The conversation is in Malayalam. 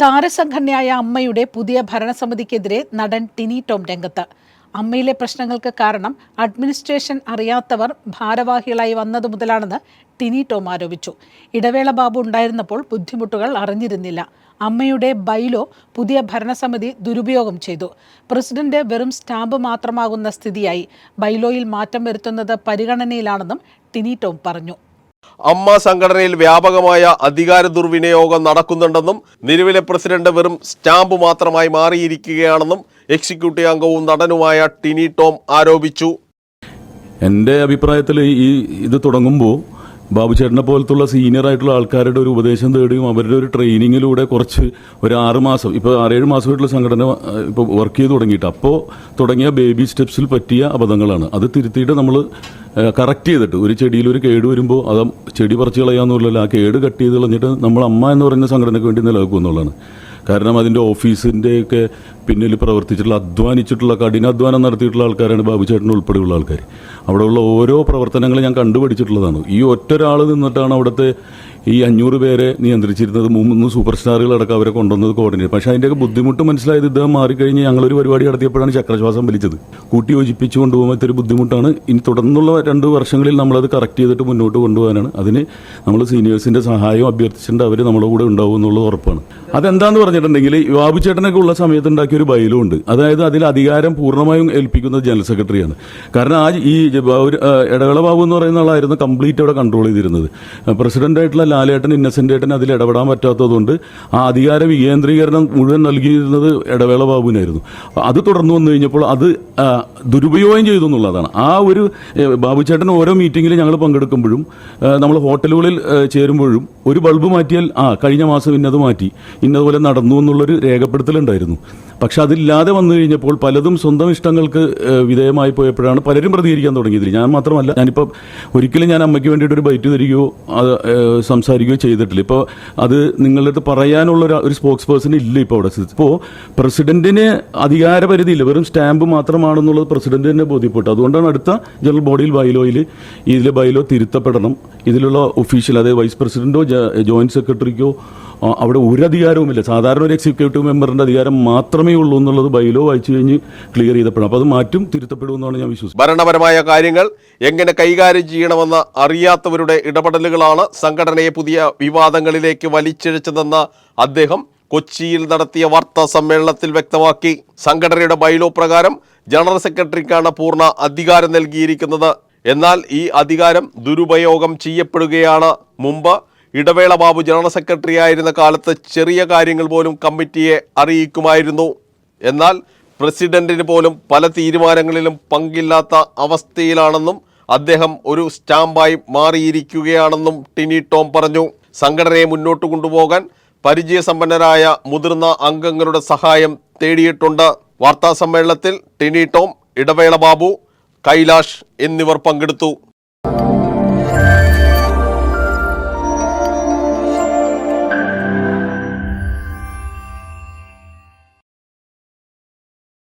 താരസംഘടനയായ അമ്മയുടെ പുതിയ ഭരണസമിതിക്കെതിരെ നടൻ ടിനി ടോം രംഗത്ത്. അമ്മയിലെ പ്രശ്നങ്ങൾക്ക് കാരണം അഡ്മിനിസ്ട്രേഷൻ അറിയാത്തവർ ഭാരവാഹികളായി വന്നതു മുതലാണെന്ന് ടിനി ടോം ആരോപിച്ചു. ഇടവേള ബാബു ഉണ്ടായിരുന്നപ്പോൾ ബുദ്ധിമുട്ടുകൾ അറിഞ്ഞിരുന്നില്ല. അമ്മയുടെ ബൈലോ പുതിയ ഭരണസമിതി ദുരുപയോഗം ചെയ്തു. പ്രസിഡന്റ് വെറും സ്റ്റാമ്പ് മാത്രമാകുന്ന സ്ഥിതിയായി. ബൈലോയിൽ മാറ്റം വരുത്തുന്നത് പരിഗണനയിലാണെന്നും ടിനി ടോം പറഞ്ഞു. അമ്മ സംഘടനയിൽ വ്യാപകമായ അധികാര ദുർവിനിയോഗം നടക്കുന്നുണ്ടെന്നും നിലവിലെ പ്രസിഡന്റ് വെറും സ്റ്റാമ്പ് മാത്രമായി മാറിയിരിക്കുകയാണെന്നും എക്സിക്യൂട്ടീവ് അംഗവും നടനുമായ ടിനി ടോം ആരോപിച്ചു. എൻ്റെ അഭിപ്രായത്തിൽ ഇത് തുടങ്ങുമ്പോൾ ബാബുചേട്ടനെ പോലത്തുള്ള സീനിയർ ആയിട്ടുള്ള ആൾക്കാരുടെ ഒരു ഉപദേശം തേടിയും അവരുടെ ഒരു ട്രെയിനിങ്ങിലൂടെ കുറച്ച് ഒരു 6 മാസം ഇപ്പോൾ 6-7 മാസമായിട്ടുള്ള സംഘടന ഇപ്പോൾ വർക്ക് ചെയ്ത് തുടങ്ങിയിട്ട് അപ്പോൾ തുടങ്ങിയ ബേബി സ്റ്റെപ്സിൽ പറ്റിയ അബദ്ധങ്ങളാണ്. അത് തിരുത്തിയിട്ട് നമ്മൾ കറക്റ്റ് ചെയ്തിട്ട് ഒരു ചെടിയിൽ ഒരു കേട് വരുമ്പോൾ അത് ചെടി പറിച്ച് കളയാമെന്നുള്ളല്ലോ, ആ കേട് കട്ട് ചെയ്ത് കളഞ്ഞിട്ട് നമ്മൾ അമ്മ എന്ന് പറയുന്ന സംഘടനയ്ക്ക് വേണ്ടി നിലനിൽക്കും എന്നുള്ളതാണ്. കാരണം അതിൻ്റെ ഓഫീസിൻ്റെയൊക്കെ പിന്നിൽ പ്രവർത്തിച്ചിട്ടുള്ള അധ്വാനിച്ചിട്ടുള്ള കഠിനാധ്വാനം നടത്തിയിട്ടുള്ള ആൾക്കാരാണ് ബാബുചേട്ടൻ ഉൾപ്പെടെയുള്ള ആൾക്കാർ. അവിടെയുള്ള ഓരോ പ്രവർത്തനങ്ങളും ഞാൻ കണ്ടുപഠിച്ചിട്ടുള്ളതാണ്. ഈ ഒറ്റൊരാൾ നിന്നിട്ടാണ് അവിടുത്തെ ഈ 500 പേരെ നിയന്ത്രിച്ചിരുന്നത്. 3 സൂപ്പർ സ്റ്റാറുകളടക്കം അവരെ കൊണ്ടുവന്നത് കോർഡിനേറ്റ്. പക്ഷേ അതിൻ്റെയൊക്കെ ബുദ്ധിമുട്ട് മനസ്സിലായത് ഇദ്ദേഹം മാറിക്കഴിഞ്ഞ് ഞങ്ങളൊരു പരിപാടി നടത്തിയപ്പോഴാണ് ചക്രശ്വാസം വലിച്ചത്. കൂട്ടി യോജിപ്പിച്ച് കൊണ്ടുപോകുമ്പോൾ ഇത്തിരി ബുദ്ധിമുട്ടാണ്. ഇനി തുടർന്നുള്ള 2 വർഷങ്ങളിൽ നമ്മളത് കറക്റ്റ് ചെയ്തിട്ട് മുന്നോട്ട് കൊണ്ടുപോകാനാണ്. അതിന് നമ്മൾ സീനിയേഴ്സിൻ്റെ സഹായം അഭ്യർത്ഥിച്ചിട്ടുണ്ട്. അവർ നമ്മുടെ കൂടെ ഉണ്ടാവും എന്നുള്ളത് ഉറപ്പാണ്. അതെന്താണെന്ന് പറഞ്ഞിട്ടുണ്ടെങ്കിൽ ബാബുചേട്ടനൊക്കെ ഉള്ള സമയത്ത് ഉണ്ടാക്കിയ ഒരു ബൈലോ ഉണ്ട്. അതായത് അതിൽ അധികാരം പൂർണ്ണമായും ഏൽപ്പിക്കുന്നത് ജനറൽ സെക്രട്ടറിയാണ്. കാരണം ഈ ഇടവേള ബാബു എന്ന് പറയുന്ന ആളായിരുന്നു കംപ്ലീറ്റ് അവിടെ കൺട്രോൾ ചെയ്തിരുന്നത്. പ്രസിഡന്റായിട്ടുള്ള ലാലേട്ടൻ, ഇന്നസെന്റ് ഏട്ടൻ അതിൽ ഇടപെടാൻ പറ്റാത്തതുകൊണ്ട് ആ അധികാര വികേന്ദ്രീകരണം മുഴുവൻ നൽകിയിരുന്നത് ഇടവേള ബാബുവിനായിരുന്നു. അത് തുടർന്ന് വന്നു കഴിഞ്ഞപ്പോൾ അത് ദുരുപയോഗം ചെയ്തു എന്നുള്ളതാണ്. ആ ഒരു ബാബുചേട്ടൻ ഓരോ മീറ്റിങ്ങിൽ ഞങ്ങൾ പങ്കെടുക്കുമ്പോഴും നമ്മൾ ഹോട്ടലുകളിൽ ചേരുമ്പോഴും ഒരു ബൾബ് മാറ്റിയാൽ കഴിഞ്ഞ മാസം ഇന്നത് മാറ്റി, ഇന്നതുപോലെ നടന്നു എന്നുള്ളൊരു രേഖപ്പെടുത്തലുണ്ടായിരുന്നു. പക്ഷെ അതില്ലാതെ വന്നു കഴിഞ്ഞപ്പോൾ പലതും സ്വന്തം ഇഷ്ടങ്ങൾക്ക് വിധേയമായി പോയപ്പോഴാണ് പലരും പ്രതികരിക്കാൻ തുടങ്ങിയത്. ഞാൻ മാത്രമല്ല, ഞാനിപ്പോൾ ഒരിക്കലും ഞാൻ അമ്മയ്ക്ക് വേണ്ടിയിട്ടൊരു ബൈറ്റ് തരികയോ സംസാരിക്കുകയോ ചെയ്തിട്ടില്ല. ഇപ്പോൾ അത് നിങ്ങളുടെ അടുത്ത് പറയാനുള്ള ഒരു സ്പോക്സ് പേഴ്സൺ ഇല്ല ഇപ്പോൾ അവിടെ. ഇപ്പോൾ പ്രസിഡന്റിന് അധികാരപരിധി ഇല്ല, വെറും സ്റ്റാമ്പ് മാത്രമാണെന്നുള്ളത് പ്രസിഡന്റ് തന്നെ ബോധ്യപ്പെട്ടു. അതുകൊണ്ടാണ് അടുത്ത ജനറൽ ബോഡിയിൽ ഇതിലെ ബൈലോ തിരുത്തപ്പെടണം. ഇതിലുള്ള ഒഫീഷ്യൽ, അതായത് വൈസ് പ്രസിഡന്റോ ജോയിന്റ് സെക്രട്ടറിക്കോ അവിടെ ഒരു അധികാരവുമില്ല. സാധാരണ ഒരു എക്സിക്യൂട്ടീവ് മെമ്പറിന്റെ അധികാരം മാത്രമേ ഉള്ളൂ എന്നുള്ളത് ബൈലോ വായിച്ചു കഴിഞ്ഞ് ക്ലിയർ ചെയ്തപ്പോഴും. അപ്പോൾ അത് മാറ്റും, തിരുത്തപ്പെടുമെന്നാണ് ഞാൻ വിശ്വസിക്കുന്നത്. ഭരണപരമായ കാര്യങ്ങൾ എങ്ങനെ കൈകാര്യം ചെയ്യണമെന്ന് അറിയാത്തവരുടെ ഇടപെടലുകളാണ് സംഘടനയെ പുതിയ വിവാദങ്ങളിലേക്ക് വലിച്ചിഴച്ചതെന്ന് അദ്ദേഹം കൊച്ചിയിൽ നടത്തിയ വാർത്താ സമ്മേളനത്തിൽ വ്യക്തമാക്കി. സംഘടനയുടെ ബൈലോ പ്രകാരം ജനറൽ സെക്രട്ടറിക്കാണ് പൂർണ്ണ അധികാരം നൽകിയിരിക്കുന്നത്. എന്നാൽ ഈ അധികാരം ദുരുപയോഗം ചെയ്യപ്പെടുകയാണ്. മുമ്പ് ഇടവേള ബാബു ജനറൽ സെക്രട്ടറി ആയിരുന്ന കാലത്ത് ചെറിയ കാര്യങ്ങൾ പോലും കമ്മിറ്റിയെ അറിയിക്കുമായിരുന്നു. എന്നാൽ പ്രസിഡന്റിന് പോലും പല തീരുമാനങ്ങളിലും പങ്കില്ലാത്ത അവസ്ഥയിലാണെന്നും അദ്ദേഹം ഒരു സ്റ്റാമ്പായി മാറിയിരിക്കുകയാണെന്നും ടിനി ടോം പറഞ്ഞു. സംഘടനയെ മുന്നോട്ട് കൊണ്ടുപോകാൻ പരിചയസമ്പന്നരായ മുതിർന്ന അംഗങ്ങളുടെ സഹായം തേടിയിട്ടുണ്ട്. വാർത്താ സമ്മേളനത്തിൽ ടിനി ടോം, ഇടവേള ബാബു, കൈലാഷ് എന്നിവർ പങ്കെടുത്തു.